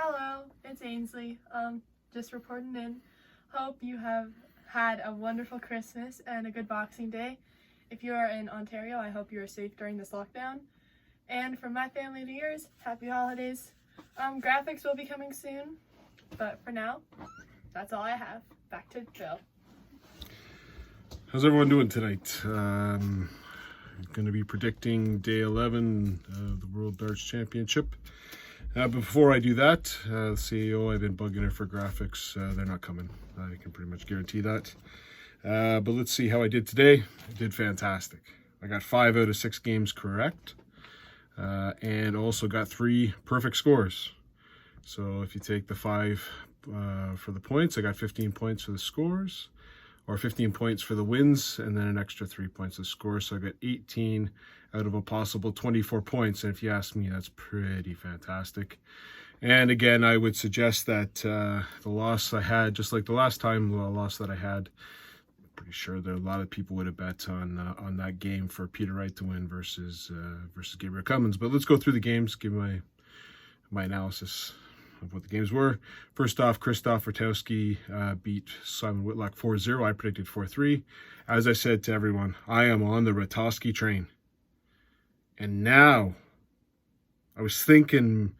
Hello, it's Ainsley. Just reporting in. Hope you have had a wonderful Christmas and a good Boxing Day. If you are in Ontario, I hope you are safe during this lockdown. And from my family to yours, happy holidays. Graphics will be coming soon, but for now, that's all I have. Back to Bill. How's everyone doing tonight? I'm going to be predicting day 11 of the World Darts Championship. But before I do that, the CEO, I've been bugging her for graphics. They're not coming. I can pretty much guarantee that. But let's see how I did today. I did fantastic. I got 5 out of 6 games correct. And also got 3 perfect scores. So if you take the 5 for the points, I got 15 points for the scores, or 15 points for the wins, and then an extra 3 points of score. So I got 18 out of a possible 24 points. And if you ask me, that's pretty fantastic. And again, I would suggest that the loss I had, just like the last time, the loss that I had, I'm pretty sure that a lot of people would have bet on that game for Peter Wright to win versus Gabriel Clemens. But let's go through the games, give my analysis of what the games were. First off, Krzysztof Rutowski beat Simon Whitlock 4-0. I predicted 4-3. As I said to everyone, I am on the Rutowski train. And now, I was thinking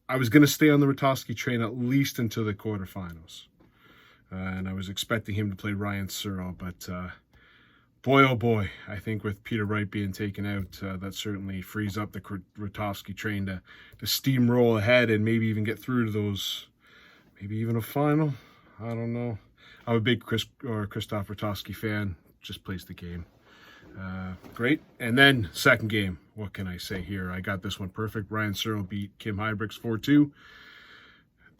I was going to stay on the Rutowski train at least until the quarterfinals. And I was expecting him to play Ryan Searle, but boy, oh boy, I think with Peter Wright being taken out, that certainly frees up the Rutowski train to steamroll ahead and maybe even get through to those, maybe even a final. I don't know. I'm a big Krzysztof Rutowski fan. Just plays the game. Great. And then second game, what can I say here? I got this one perfect. Ryan Searle beat Kim Huybrechts 4-2.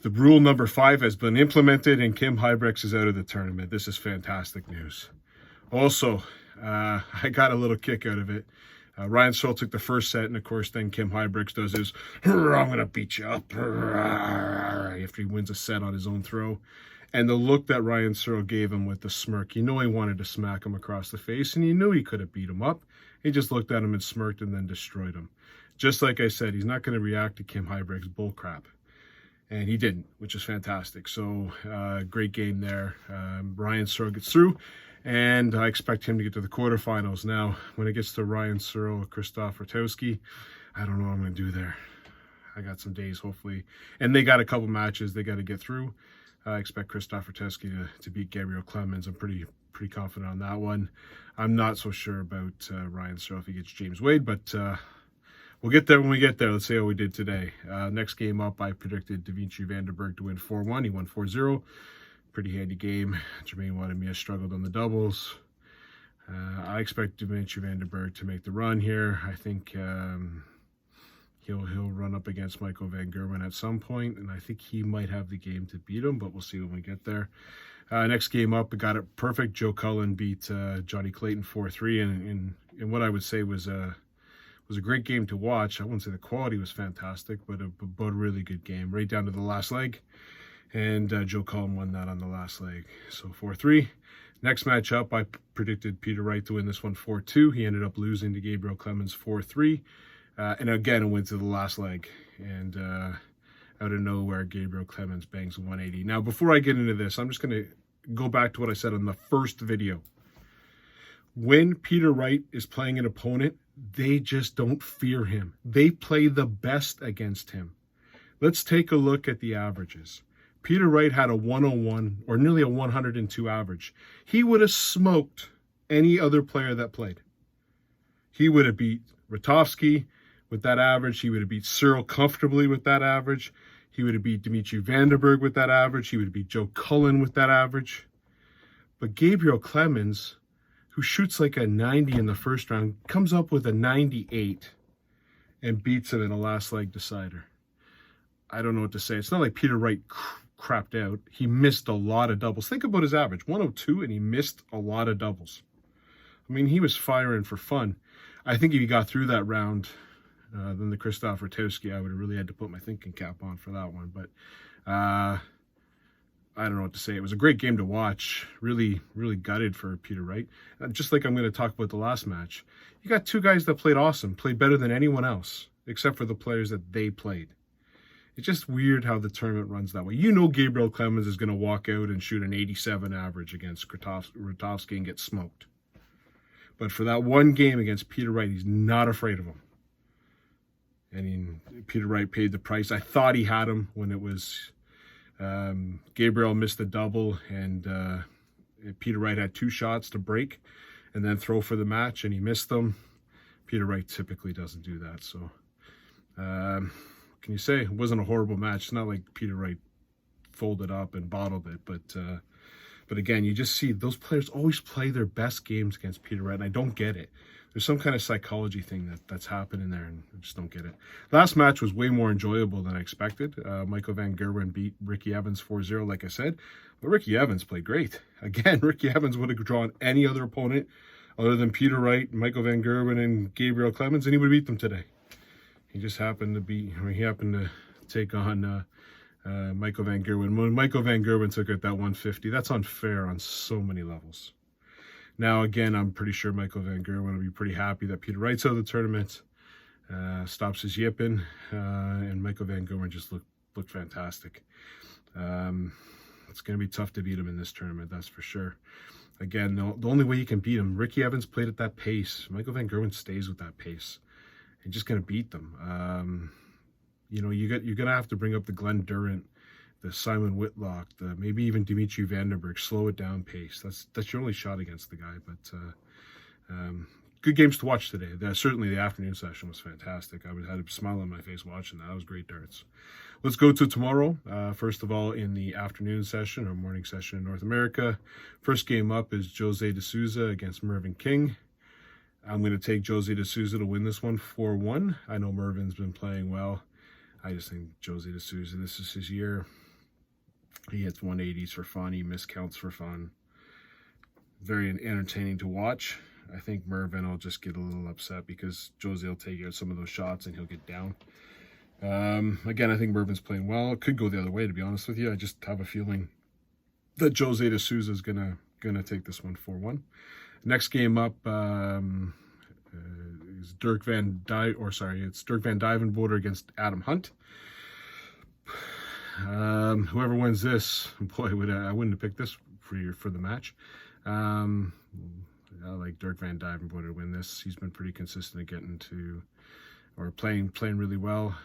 The rule number 5 has been implemented and Kim Huybrechts is out of the tournament. This is fantastic news. Also, I got a little kick out of it. Ryan Searle took the first set, and of course then Kim Huybrechts does his, I'm going to beat you up, after he wins a set on his own throw. And the look that Ryan Searle gave him with the smirk, you know he wanted to smack him across the face, and you knew he could have beat him up. He just looked at him and smirked and then destroyed him. Just like I said, he's not going to react to Kim Huybrechts' bullcrap. And he didn't, which is fantastic. So, great game there. Ryan Searle gets through, and I expect him to get to the quarterfinals. Now, when it gets to Ryan Searle, Krzysztof Rutowski, I don't know what I'm going to do there. I got some days, hopefully. And they got a couple matches they got to get through. I expect Krzysztof Rutowski to beat Gabriel Clemens. I'm pretty confident on that one. I'm not so sure about Ryan Searle if he gets James Wade, but we'll get there when we get there. Let's see how we did today. Next game up, I predicted Dimitri Vandervort to win 4-1. He won 4-0. Pretty handy game. Jermaine Wadimia struggled on the doubles. I expect Dimitri Vandervort to make the run here. I think he'll run up against Michael van Gerwen at some point, and I think he might have the game to beat him, but we'll see when we get there. Next game up, I got it perfect. Joe Cullen beat Johnny Clayton 4-3, and what I would say was a great game to watch. I wouldn't say the quality was fantastic, but a really good game, right down to the last leg. And Joe Cullen won that on the last leg. So 4-3. Next matchup, I predicted Peter Wright to win this one 4-2. He ended up losing to Gabriel Clemens 4-3. And again, it went to the last leg. And out of nowhere, Gabriel Clemens bangs 180. Now, before I get into this, I'm just going to go back to what I said on the first video. When Peter Wright is playing an opponent, they just don't fear him. They play the best against him. Let's take a look at the averages. Peter Wright had a 101 or nearly a 102 average. He would have smoked any other player that played. He would have beat Rutowski with that average. He would have beat Searle comfortably with that average. He would have beat Dimitri Vandervort with that average. He would have beat Joe Cullen with that average. But Gabriel Clemens, who shoots like a 90 in the first round, comes up with a 98 and beats him in a last leg decider. I don't know what to say. It's not like Peter Wright crapped out. He missed a lot of doubles. Think about his average, 102, and he missed a lot of doubles. I mean, he was firing for fun. I think if he got through that round, then the Krzysztof Rutowski, I would have really had to put my thinking cap on for that one. But I don't know what to say. It was a great game to watch. Really, really gutted for Peter Wright. Just like I'm going to talk about the last match. You got 2 guys that played awesome, played better than anyone else, except for the players that they played. It's just weird how the tournament runs that way. You know Gabriel Clemens is going to walk out and shoot an 87 average against Krotowski and get smoked. But for that one game against Peter Wright, he's not afraid of him. And Peter Wright paid the price. I thought he had him when it was Gabriel missed the double, and Peter Wright had 2 shots to break and then throw for the match, and he missed them. Peter Wright typically doesn't do that. So can you say it wasn't a horrible match? It's not like Peter Wright folded up and bottled it, but again, you just see those players always play their best games against Peter Wright, and I don't get it. There's some kind of psychology thing that's happening there, and I just don't get it. Last match was way more enjoyable than I expected. Michael Van Gerwen beat Ricky Evans 4-0, like I said. But Ricky Evans played great. Again, Ricky Evans would have drawn any other opponent other than Peter Wright, Michael Van Gerwen, and Gabriel Clemens, and he would beat them today. He just happened to take on Michael Van Gerwen. When Michael Van Gerwen took out that 150, that's unfair on so many levels. Now, again, I'm pretty sure Michael Van Gerwen will be pretty happy that Peter Wright's out of the tournament, stops his yipping, and Michael Van Gerwen just looked fantastic. It's going to be tough to beat him in this tournament, that's for sure. Again, the only way you can beat him, Ricky Evans played at that pace. Michael Van Gerwen stays with that pace. You're just going to beat them. You're going to have to bring up the Glenn Durant, the Simon Whitlock, maybe even Dimitri Vandenberg, slow it down pace. That's your only shot against the guy. But good games to watch today. Certainly the afternoon session was fantastic. I had a smile on my face watching that. That was great darts. Let's go to tomorrow. First of all, in the afternoon session or morning session in North America, first game up is Jose de Souza against Mervin King. I'm going to take Jose de Souza to win this one 4-1. I know Mervin's been playing well. I just think Jose de Souza, this is his year. He hits 180s for fun. He miscounts for fun. Very entertaining to watch. I think Mervin will just get a little upset because Jose will take out some of those shots and he'll get down. Again, I think Mervin's playing well. It could go the other way, to be honest with you. I just have a feeling that Jose de Souza is gonna take this one 4-1. Next game up is Dirk Van Duijvenbode against Adam Hunt. Whoever wins this, boy, I wouldn't have picked this for the match. I like Dirk Van Duijvenbode to win this. He's been pretty consistent at getting to, or playing really well.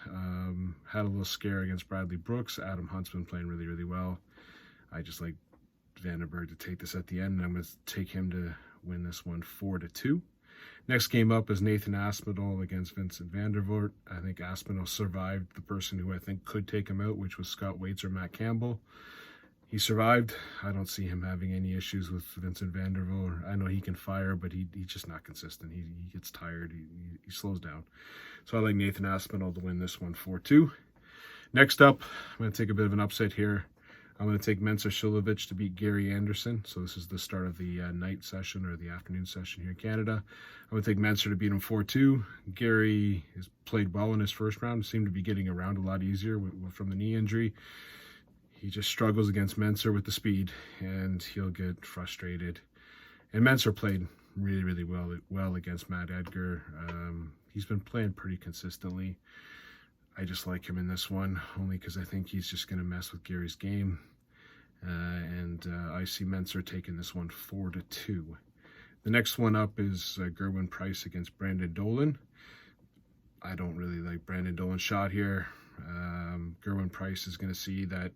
Had a little scare against Bradley Brooks. Adam Hunt's been playing really, really well. I just like Vandenberg to take this at the end, and I'm going to take him to win this one 4-2. Next game up is Nathan Aspinall against Vincent Vandervort. I think Aspinall survived the person who I think could take him out, which was Scott Waits or Matt Campbell. He survived. I don't see him having any issues with Vincent Vandervort. I know he can fire, but he's just not consistent. He gets tired. He slows down. So I like Nathan Aspinall to win this one 4-2. Next up, I'm going to take a bit of an upset here. I'm going to take Mensa Shilovich to beat Gary Anderson. So this is the start of the night session or the afternoon session here in Canada. I'm going to take Mensa to beat him 4-2. Gary has played well in his first round. Seemed to be getting around a lot easier from the knee injury. He just struggles against Mensa with the speed, and he'll get frustrated. And Mensa played really, really well against Matt Edgar. He's been playing pretty consistently. I just like him in this one, only because I think he's just going to mess with Gary's game. I see Mensa taking this one 4-2. The next one up is Gerwin Price against Brandon Dolan. I don't really like Brandon Dolan's shot here. Gerwin Price is going to see that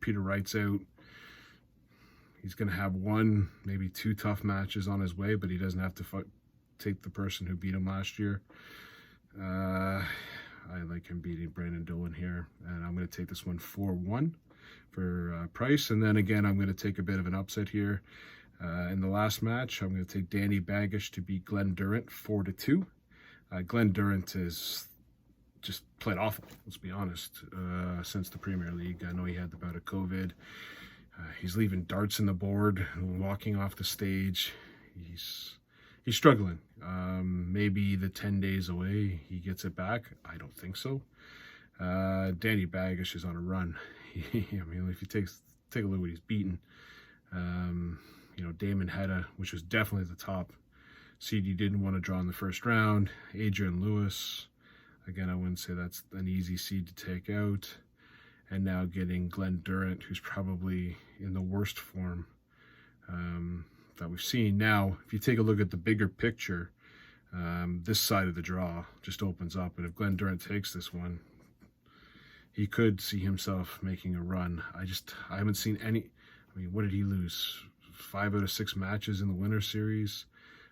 Peter Wright's out. He's going to have 1, maybe 2 tough matches on his way, but he doesn't have to take the person who beat him last year. I like him beating Brandon Dolan here, and I'm going to take this one 4-1 for Price. And then again, I'm going to take a bit of an upset here. In the last match, I'm going to take Danny Baggish to beat Glenn Durant 4-2. Glenn Durant is just played awful, let's be honest, since the Premier League. I know he had the bout of COVID. He's leaving darts in the board, walking off the stage. He's struggling. Maybe the 10 days away he gets it back. I don't think so. Danny Baggish is on a run. I mean, if you take a look at what he's beaten, Damon Hedda, which was definitely the top seed you didn't want to draw in the first round. Adrian Lewis, again, I wouldn't say that's an easy seed to take out. and now getting Glenn Durrant, who's probably in the worst form that we've seen. Now, if you take a look at the bigger picture, this side of the draw just opens up, and if Glenn Durrant takes this one, he could see himself making a run. I haven't seen any. I mean, what did he lose? 5 out of 6 matches in the Winter Series.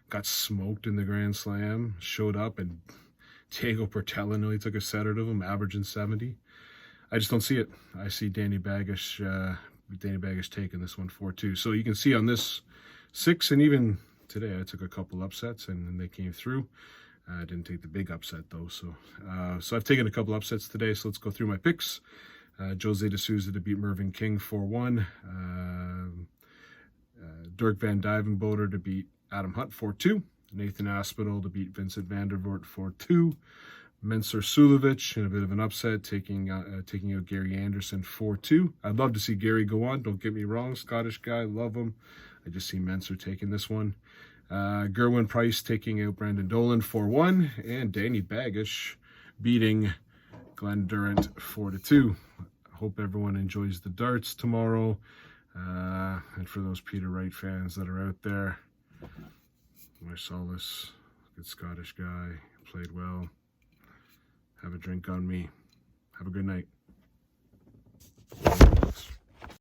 Got smoked in the Grand Slam. Showed up, and Diego Portela nearly took a set out of him, averaging 70. I just don't see it. I see Danny Baggish taking this one 4-2. So you can see on this 6, and even today I took a couple upsets and they came through. I didn't take the big upset though. So I've taken a couple upsets today. So let's go through my picks. Jose de Souza to beat Mervin King 4-1. Dirk Van Duijvenbode to beat Adam Hunt 4-2. Nathan Aspinall to beat Vincent Vandervort 4-2. Mensa Shilovich in a bit of an upset, taking out Gary Anderson 4-2. I'd love to see Gary go on. Don't get me wrong, Scottish guy, love him. I just see Mensa taking this one. Gerwin Price taking out Brandon Dolan 4-1, and Danny Baggish beating Glenn Durrant 4-2. I hope everyone enjoys the darts tomorrow. And for those Peter Wright fans that are out there, Marcellus, good Scottish guy, played well. Have a drink on me. Have a good night.